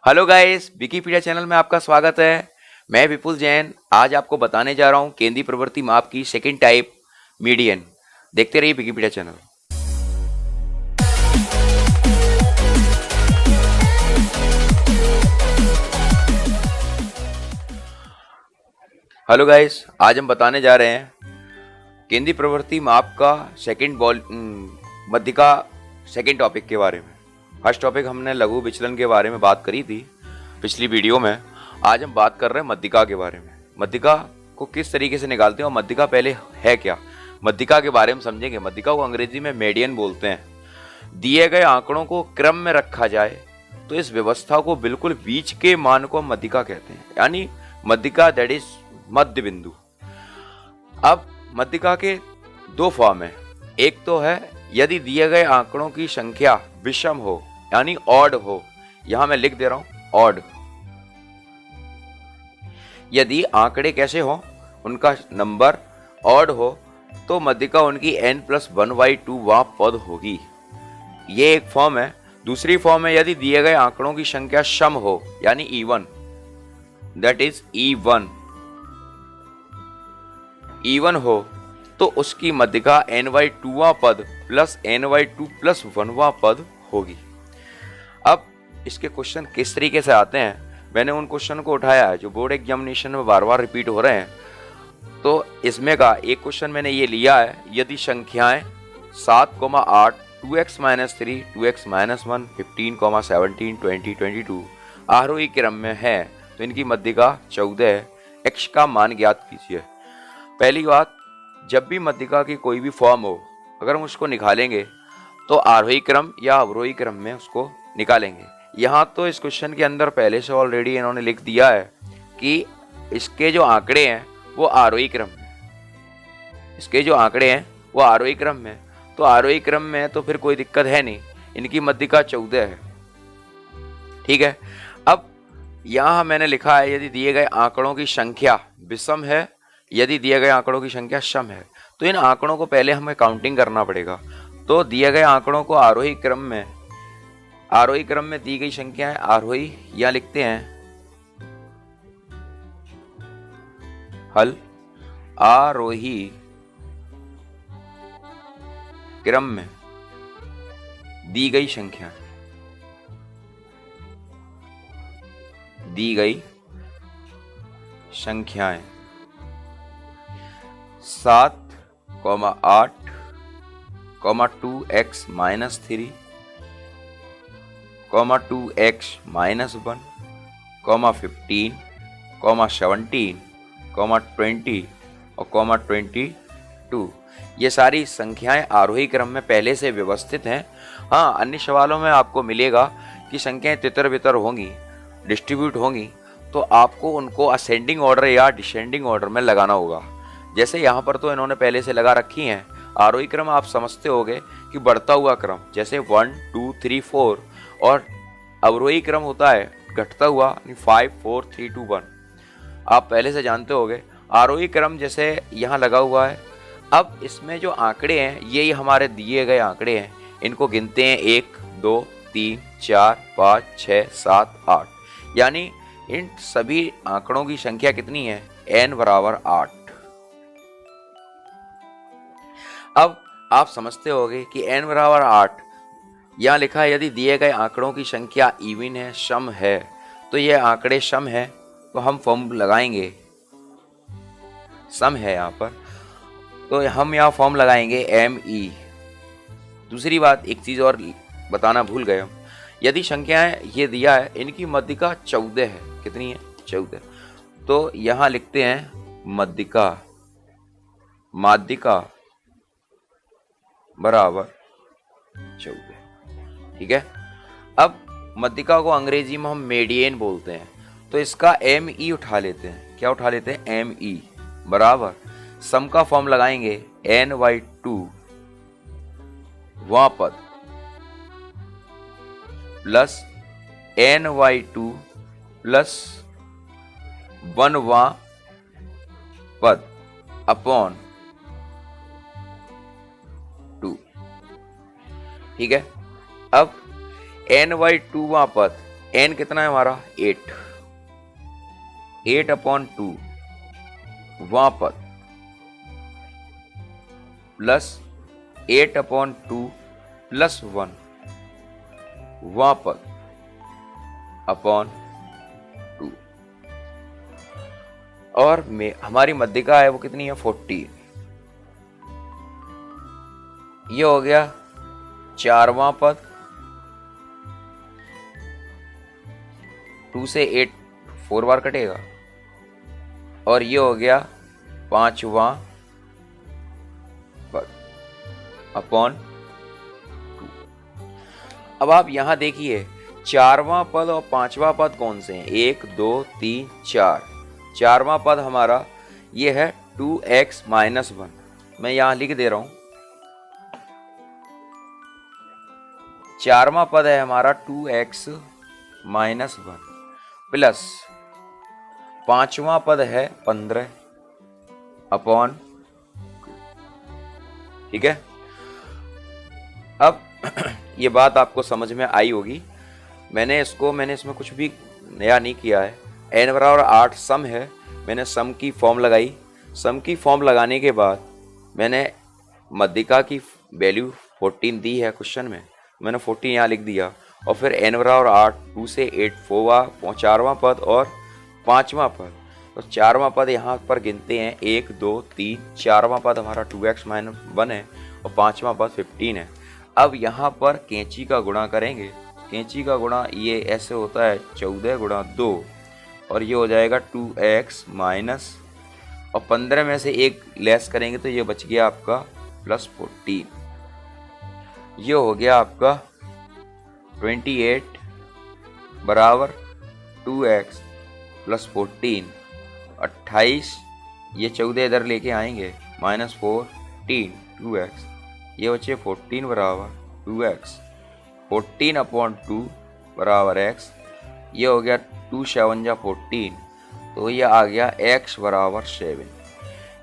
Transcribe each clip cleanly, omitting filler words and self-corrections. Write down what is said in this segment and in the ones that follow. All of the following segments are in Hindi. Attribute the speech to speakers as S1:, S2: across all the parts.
S1: हेलो गाइस, विकिपीडिया चैनल में आपका स्वागत है। मैं विपुल जैन आज आपको बताने जा रहा हूं केंद्रीय प्रवृत्ति माप की सेकंड टाइप मीडियन। देखते रहिए विकिपीडिया चैनल। हेलो गाइस, आज हम बताने जा रहे हैं केंद्रीय प्रवृत्ति माप का मध्यिका सेकंड टॉपिक के बारे में। फर्स्ट टॉपिक हमने लघु विचलन के बारे में बात करी थी पिछली वीडियो में। आज हम बात कर रहे हैं मध्यिका के बारे में। मध्यिका को किस तरीके से निकालते हैं और मध्यिका पहले है क्या, मध्यिका के बारे में समझेंगे। मध्यिका को अंग्रेजी में मीडियन बोलते हैं। दिए गए आंकड़ों को क्रम में रखा जाए तो इस व्यवस्था को बिल्कुल बीच के मान को हम मध्यिका कहते हैं, यानी मध्यिका दैट इज मध्य बिंदु। अब मध्यिका के दो फॉर्म है। एक तो है यदि दिए गए आंकड़ों की संख्या विषम हो यानी ऑड हो। यहां मैं लिख दे रहा हूं ऑड। यदि आंकड़े कैसे हो, उनका नंबर ऑड हो तो मध्यिका उनकी n+1/2 वहां पद होगी। ये एक फॉर्म है। दूसरी फॉर्म है यदि दिए गए आंकड़ों की संख्या सम हो यानी even, that is even. Even हो तो उसकी मध्यिका n/2वां पद प्लस n/2+1वां पद होगी। अब इसके क्वेश्चन किस तरीके से आते हैं, मैंने उन क्वेश्चन को उठाया है जो बोर्ड एग्जामिनेशन में बार बार रिपीट हो रहे हैं। तो इसमें का एक क्वेश्चन मैंने ये लिया है, यदि संख्याएं 7,8, 2x-3, 2x-1, 15, 17, 20, 22 आरोही क्रम में है तो इनकी मध्यिका 14 x का मान ज्ञात कीजिए। पहली बात, जब भी मध्यिका की कोई भी फॉर्म हो, अगर हम उसको निकालेंगे तो आरोही क्रम या अवरोही क्रम में उसको निकालेंगे। यहाँ तो इस क्वेश्चन के अंदर पहले से ऑलरेडी इन्होंने लिख दिया है कि इसके जो आंकड़े हैं वो आरोही क्रम में। इसके जो आंकड़े हैं वो आरोही क्रम में, तो आरोही क्रम में तो फिर कोई दिक्कत है नहीं। इनकी मध्यिका 14 है। ठीक है। अब यहाँ मैंने लिखा है यदि दिए गए आंकड़ों की संख्या विषम है, यदि दिए गए आंकड़ों की संख्या सम है, तो इन आंकड़ों को पहले हमें काउंटिंग करना पड़ेगा। तो दिए गए आंकड़ों को आरोही क्रम में दी गई संख्या है आरोही, या लिखते हैं हल आरोही क्रम में दी गई संख्या, दी गई संख्याएं 7,8, 2x-3, 2x-1, 15, 17, 20 और 22। ये सारी संख्याएं आरोही क्रम में पहले से व्यवस्थित हैं। हाँ, अन्य सवालों में आपको मिलेगा कि संख्याएं तितर बितर होंगी, डिस्ट्रीब्यूट होंगी, तो आपको उनको असेंडिंग ऑर्डर या डिसेंडिंग ऑर्डर में लगाना होगा। जैसे यहाँ पर तो इन्होंने पहले से लगा रखी हैं। आरोही क्रम आप समझते होंगे कि बढ़ता हुआ क्रम, जैसे 1, 2, 3, 4, और अवरोही क्रम होता है घटता हुआ 5, 4, 3, 2, 1। आप पहले से जानते होंगे। आरोही क्रम जैसे यहाँ लगा हुआ है। अब इसमें जो आंकड़े हैं ये हमारे दिए गए आंकड़े हैं, इनको गिनते हैं 1, 2, 3, 4, 5, 6, 7, 8, यानी इन सभी आंकड़ों की संख्या कितनी है, n=8। अब आप समझते होंगे कि n=8 यहाँ लिखा है यदि दिए गए आंकड़ों की संख्या इवन है, सम है, तो ये आंकड़े सम है तो हम फॉर्म लगाएंगे। सम है यहाँ पर तो हम यहाँ फॉर्म लगाएंगे me। दूसरी बात, एक चीज और बताना भूल गए हम, यदि संख्याएं ये दिया है इनकी मध्यिका 14 है। कितनी है? 14। तो यहाँ लिखते हैं मध्यिका, माध्यिका बराबर 14। ठीक है। अब मध्यिका को अंग्रेजी में हम मीडियन बोलते हैं, तो इसका me उठा लेते हैं। क्या उठा लेते हैं? me बराबर सम का फॉर्म लगाएंगे n/2 वां पद प्लस n/2 प्लस 1 वां पद अपॉन 2। ठीक है। अब n/2 वां पद एन कितना है हमारा 8, 8/2 वहां पद प्लस 8/2 प्लस 1 वहां पद अपॉन 2, और हमारी मध्यिका है वो कितनी है 40। ये हो गया 4वां पद, 2 से 8 4 बार कटेगा, और ये हो गया 5वां पद अपॉन 2। अब आप यहां देखिए 4वां पद और 5वां पद कौन से हैं, 1 2 3 4। 4वां पद हमारा ये है 2x - 1, मैं यहां लिख दे रहा हूं। 4वां पद है हमारा 2x - 1 प्लस 5वां पद है 15/2। ठीक है, अब ये बात आपको समझ में आई होगी। मैंने इसमें कुछ भी नया नहीं किया है। n बराबर 8 सम है, मैंने सम की फॉर्म लगाई। सम की फॉर्म लगाने के बाद मैंने मध्यिका की वैल्यू 14 दी है क्वेश्चन में, मैंने 14 यहाँ लिख दिया। और फिर n बराबर 8, 2 से 8 4वां पद और 5वां पद। तो 4वां पद यहाँ पर गिनते हैं 1 2 3। 4वां पद हमारा 2x - 1 है और 5वां पद 15 है। अब यहाँ पर कैंची का गुणा करेंगे। कैंची का गुणा ये ऐसे होता है 14 गुणा 2, और ये हो जाएगा 2x माइनस, और 15 में से 1 लेस करेंगे तो ये बच गया आपका +14। ये हो गया आपका 28 बराबर 2x + 14, 28। ये 14 इधर लेके आएंगे, -14 2x, ये बचे 14 बराबर 2x, 14/2 बराबर x। ये हो गया 2 7 जा 14, तो ये आ गया x बराबर 7।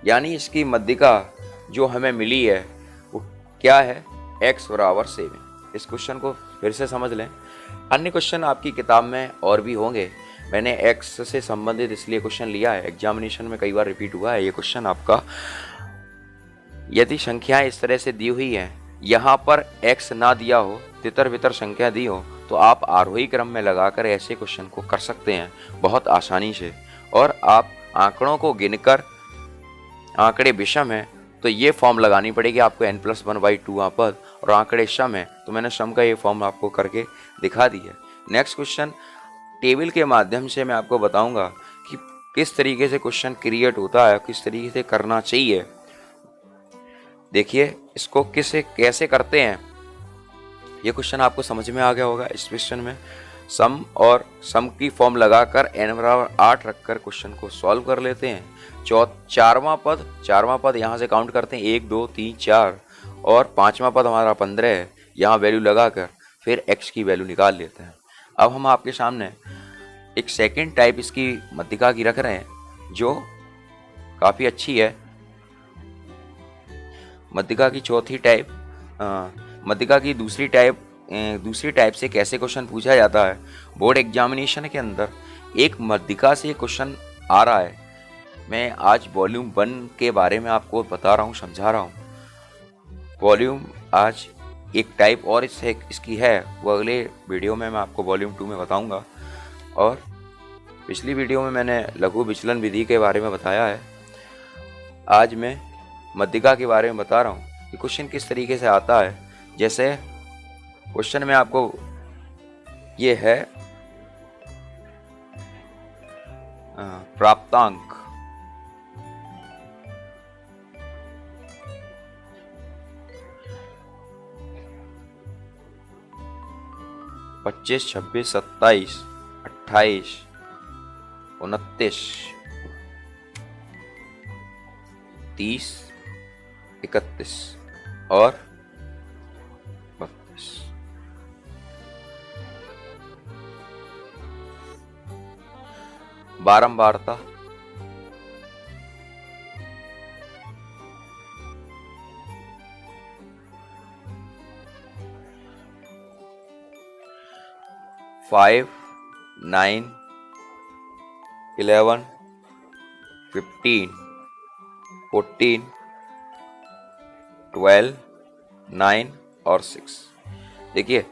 S1: यानी इसकी मध्यिका जो हमें मिली है वो क्या है, x बराबर 7। इस क्वेश्चन को फिर से समझ लें। अन्य क्वेश्चन आपकी किताब में और भी होंगे, मैंने x से संबंधित इसलिए क्वेश्चन लिया है, एग्जामिनेशन में कई बार रिपीट हुआ है ये क्वेश्चन आपका। यदि संख्याएं इस तरह से दी हुई हैं, यहाँ पर x ना दिया हो, तितर बितर संख्या दी हो, तो आप आरोही क्रम में लगाकर ऐसे क्वेश्चन को कर सकते हैं बहुत आसानी से। और आप आंकड़ों को गिनकर, आंकड़े विषम है तो ये फॉर्म लगानी पड़ेगी आपको n+1/2 पद, और आंकड़े सम है तो मैंने सम का ये फॉर्म आपको करके दिखा दी है। नेक्स्ट क्वेश्चन टेबल के माध्यम से मैं आपको बताऊंगा कि किस तरीके से क्वेश्चन क्रिएट होता है, किस तरीके से करना चाहिए। देखिए इसको कैसे करते हैं, ये क्वेश्चन आपको समझ में आ गया होगा। इस क्वेश्चन में सम और सम की फॉर्म लगाकर n बराबर 8 रखकर क्वेश्चन को सॉल्व कर लेते हैं। 4वां पद यहाँ से काउंट करते हैं 1 2 3 4, और 5वां पद हमारा 15 है, यहाँ वैल्यू लगाकर फिर x की वैल्यू निकाल लेते हैं। अब हम आपके सामने एक सेकंड टाइप इसकी मध्यिका की रख रहे हैं जो काफ़ी अच्छी है। मध्यिका की मध्यिका की दूसरी टाइप से कैसे क्वेश्चन पूछा जाता है। बोर्ड एग्जामिनेशन के अंदर एक मध्यिका से क्वेश्चन आ रहा है। मैं आज वॉल्यूम 1 के बारे में आपको बता रहा हूँ, समझा रहा हूँ। वॉल्यूम आज एक टाइप और इसकी है, वो अगले वीडियो में मैं आपको वॉल्यूम 2 में बताऊंगा। और पिछली वीडियो में मैंने लघु विचलन विधि के बारे में बताया है, आज मैं मध्यिका के बारे में बता रहा हूँ कि क्वेश्चन किस तरीके से आता है। जैसे क्वेश्चन में आपको ये है प्राप्तांक, पच्चीस 26 27 28 29 30 31 और 32। बारंबारता, फाइव 9, 11, 15, 14, 12, 9 और 6। देखिए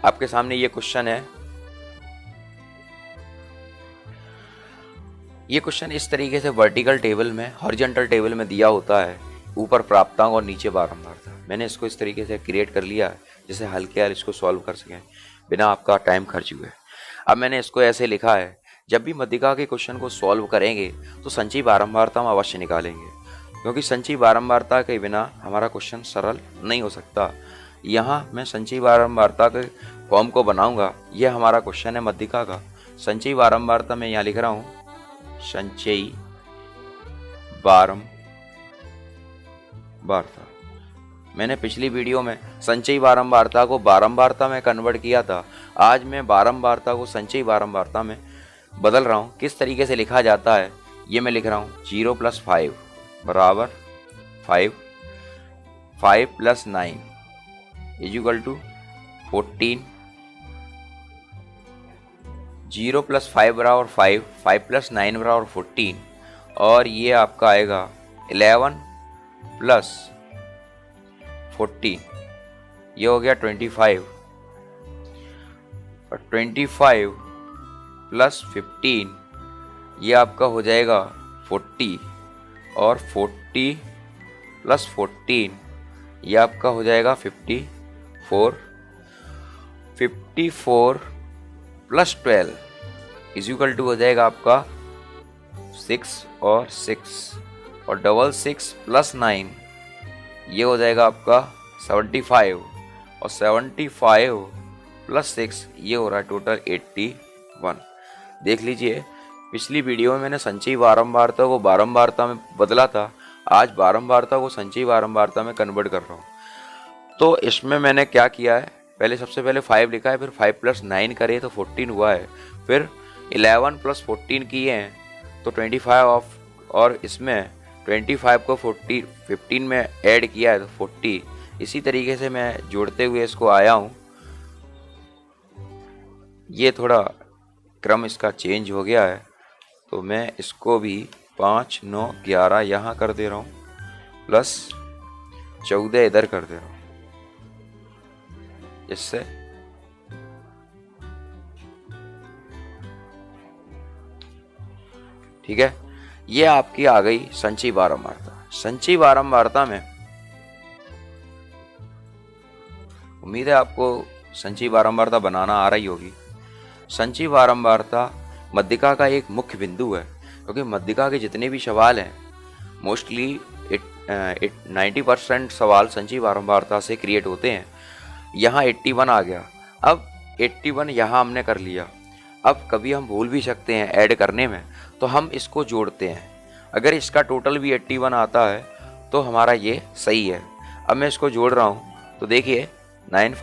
S1: आपके सामने ये क्वेश्चन है। ये क्वेश्चन इस तरीके से वर्टिकल टेबल में, हॉरिजॉन्टल टेबल में दिया होता है, ऊपर प्राप्तांक और नीचे बारंबारता। मैंने इसको इस तरीके से क्रिएट कर लिया है जिससे हल्के हल इसको सॉल्व कर सकें बिना आपका टाइम खर्च हुए। अब मैंने इसको ऐसे लिखा है, जब भी मध्यिका के क्वेश्चन को सॉल्व करेंगे तो संचयी बारंबारता हम अवश्य निकालेंगे, क्योंकि संचयी बारंबारता के बिना हमारा क्वेश्चन सरल नहीं हो सकता। यहाँ मैं संचयी बारंबारता के फॉर्म को बनाऊंगा। यह हमारा क्वेश्चन है मध्यिका का। संचयी बारंबारता मैं यहाँ लिख रहा हूँ, संचयी बारंबारता। मैंने पिछली वीडियो में संचयी बारंबारता को बारंबारता में कन्वर्ट किया था। आज मैं बारंबारता को संचयी बारंबारता में बदल रहा हूँ। किस तरीके से लिखा जाता है ये मैं लिख रहा हूँ। 0 + 5 बराबर 5, 5 + 9 = 14, 0 + 5 बराबर 5, 5 + 9 बराबर 14, और ये आपका आएगा 11 + 14, ये हो गया 25, और 25 + 15 ये आपका हो जाएगा 40, और 40 + 14 ये आपका हो जाएगा 54, 54 + 12 = हो जाएगा आपका 6 और 6, और 66 + 9 ये हो जाएगा आपका 75, और 75 + 6 ये हो रहा है टोटल 81। देख लीजिए पिछली वीडियो में मैंने संचयी बारंबारता को बारंबारता में बदला था, आज बारंबारता को संचयी बारंबारता में कन्वर्ट कर रहा हूँ। तो इसमें मैंने क्या किया है, पहले सबसे पहले 5 लिखा है, फिर 5 + 9 करे तो 14 हुआ है, फिर 11 + 14 किए हैं तो 25 और इसमें 25 को 15 में ऐड किया है तो 40। इसी तरीके से मैं जोड़ते हुए इसको आया हूँ। ये थोड़ा क्रम इसका चेंज हो गया है, तो मैं इसको भी 5, 9, 11 यहाँ कर दे रहा हूँ, प्लस 14 इधर कर दे रहा हूँ। इससे ठीक है, ये आपकी आ गई संचयी बारंबारता। संचयी बारंबारता में उम्मीद है आपको संचयी बारंबारता बनाना आ रही होगी। संचयी बारंबारता मध्यिका का एक मुख्य बिंदु है, क्योंकि मध्यिका के जितने भी सवाल हैं मोस्टली 90% सवाल संचयी बारंबारता से क्रिएट होते हैं। यहाँ 81 आ गया, अब 81 यहाँ हमने कर लिया। अब कभी हम भूल भी सकते हैं ऐड करने में, तो हम इसको जोड़ते हैं। अगर इसका टोटल भी 81 आता है तो हमारा ये सही है। अब मैं इसको जोड़ रहा हूँ, तो देखिए 9,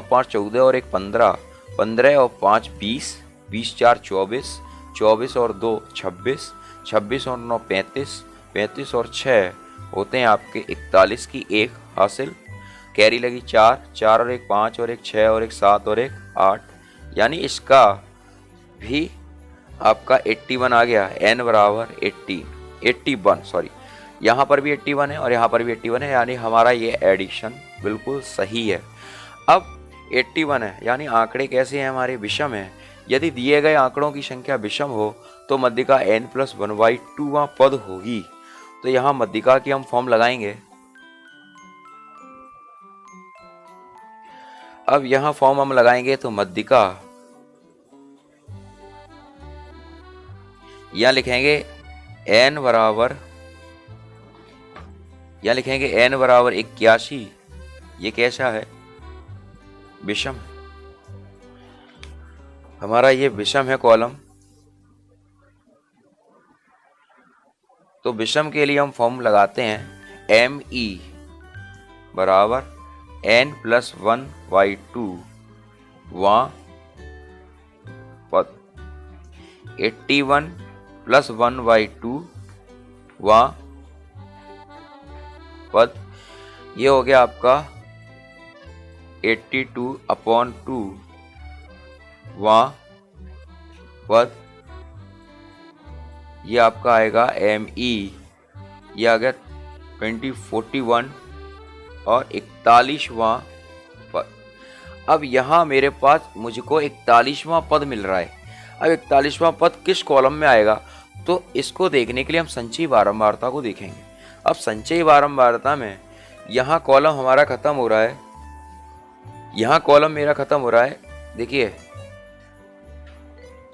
S1: 5 14 और 1 15, 15 और 5 20, 20 4 24, 24 और 2 26, 26 और 9 35, 35 और 6 होते हैं आपके 41 की 1 हासिल। कैरी लगी 4, 4 और 1 5 और 1 6 और 1 7 और 1 8, यानी इसका भी आपका 81 आ गया। n बराबर 81 सॉरी, यहाँ पर भी 81 है और यहाँ पर भी 81 है, यानी हमारा ये एडिशन बिल्कुल सही है। अब 81 है, यानी आंकड़े कैसे हैं हमारे, विषम है। यदि दिए गए आंकड़ों की संख्या विषम हो तो मध्यिका n+1/2 पद होगी। तो यहाँ मध्यिका की हम फॉर्म लगाएंगे। अब यहाँ फॉर्म हम लगाएंगे तो मध्यिका, यहाँ लिखेंगे n बराबर 81। ये कैसा है, विषम। हमारा ये विषम है कॉलम, तो विषम के लिए हम फॉर्म लगाते हैं ME बराबर n+1/2 वहाँ पद, 81 + 1/2 वहाँ पद, ये हो गया आपका 82/2 वहाँ पद, ये आपका आएगा ME, ये आ गया 2041 और 41वां पद। अब यहाँ मेरे पास मुझको 41वां पद मिल रहा है। अब 41वां पद किस कॉलम में आएगा, तो इसको देखने के लिए हम संचयी बारंबारता को देखेंगे। अब संचयी बारंबारता में यहाँ कॉलम हमारा खत्म हो रहा है, यहाँ कॉलम मेरा खत्म हो रहा है। देखिए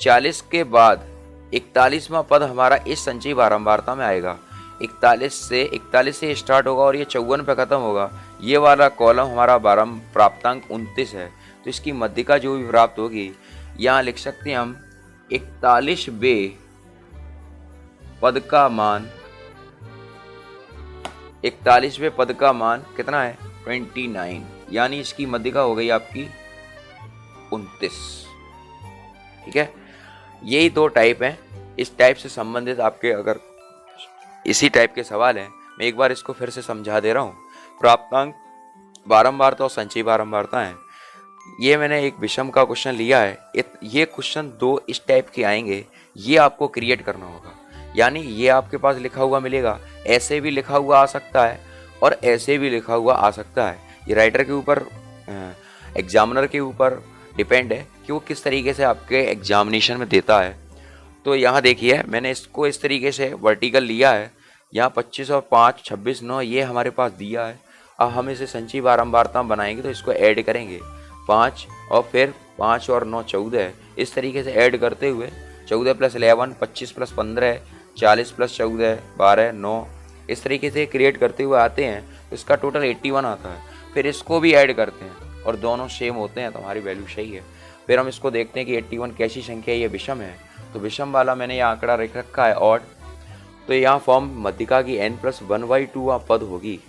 S1: 40 के बाद 41वां पद हमारा इस संचयी बारंबारता में आएगा। 41 से स्टार्ट होगा और ये 54 पे खत्म होगा। ये वाला कॉलम हमारा प्राप्तांक 29 है, तो इसकी मध्यिका जो भी प्राप्त होगी यहाँ लिख सकते हैं हम 41वें पद का मान, 41वें पद का मान कितना है 29, यानी इसकी मध्यिका हो गई आपकी 29। ठीक है, यही दो टाइप हैं। इस टाइप से संबंधित आपके अगर इसी टाइप के सवाल हैं, मैं एक बार इसको फिर से समझा दे रहा हूँ। प्राप्तांक बारंबारता और संचयी बारंबारता है। ये मैंने एक विषम का क्वेश्चन लिया है। ये क्वेश्चन दो इस टाइप के आएंगे, ये आपको क्रिएट करना होगा। यानी ये आपके पास लिखा हुआ मिलेगा, ऐसे भी लिखा हुआ आ सकता है और ऐसे भी लिखा हुआ आ सकता है। ये राइटर के ऊपर, एग्जामिनर के ऊपर डिपेंड है कि वो किस तरीके से आपके एग्जामिनेशन में देता है। तो यहाँ देखिए मैंने इसको इस तरीके से वर्टिकल लिया है। यहाँ 25 और 5 26 9 ये हमारे पास दिया है। अब हम इसे संचयी बारंबारता बनाएंगे तो इसको ऐड करेंगे 5 और फिर 5 और 9 14, इस तरीके से ऐड करते हुए 14 + 11 25 + 15 40 + 14 12 9, इस तरीके से क्रिएट करते हुए आते हैं। तो इसका टोटल 81 आता है। फिर इसको भी ऐड करते हैं और दोनों सेम होते हैं तो हमारी वैल्यू सही है। फिर हम इसको देखते हैं कि 81 कैसी संख्या है, ये विषम है। तो विषम वाला मैंने ये आंकड़ा रख रखा है ऑड। तो यहाँ फॉर्म मध्यिका की n+1/2 पद होगी।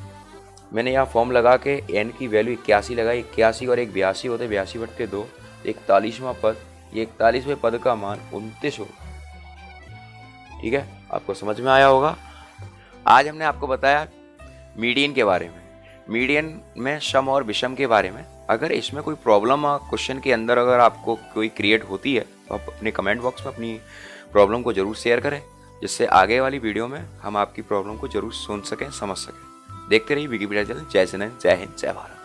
S1: मैंने यहाँ फॉर्म लगा के n की वैल्यू 81 लगाई। 81 और 1 82 होते, 82/2 41वां पद, ये 41वें पद का मान 29 हो। ठीक है, आपको समझ में आया होगा। आज हमने आपको बताया मीडियन के बारे में, मीडियन में सम और विषम के बारे में। अगर इसमें कोई प्रॉब्लम क्वेश्चन के अंदर अगर आपको कोई क्रिएट होती है तो आप अपने कमेंट बॉक्स में अपनी प्रॉब्लम को ज़रूर शेयर करें, जिससे आगे वाली वीडियो में हम आपकी प्रॉब्लम को ज़रूर सुन सकें, समझ सकें। देखते रहिए विकिपीडिया चैनल। जय हिंद, जय भारत।